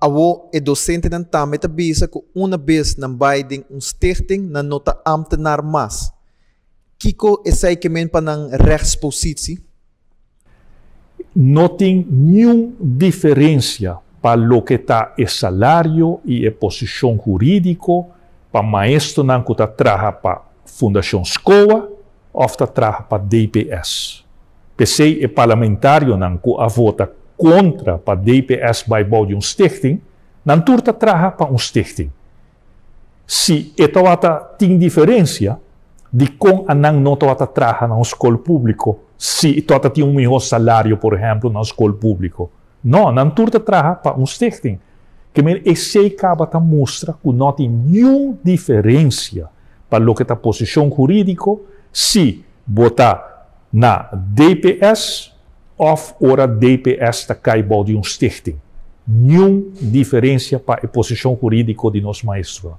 Awo e docente nan tame te bezig com uma vez na bijding stichting na nota ambtenaar mas. Kiko is zij kemen pa ng rechtspositie? Não tem nenhuma diferença para o que está o salário e a posição jurídica para maestro não que está trabalha para Fundação Escola ou está trabalha para DPS. PC é parlamentário não que a vota contra para DPS bij bouw de stichting, não turta trabalha para stichting. Se esta tem diferença de com a não trabalha na escola pública, se toda tem melhor salário, por exemplo, na escola pública. Não turta trabalha para stichting. Que esse acaba de mostrar que não tem nenhuma diferença para o que a posição jurídica se botar na DPS ou ora DPS está caibal de stichting. Nenhuma diferença para a posição jurídica de nosso maestro.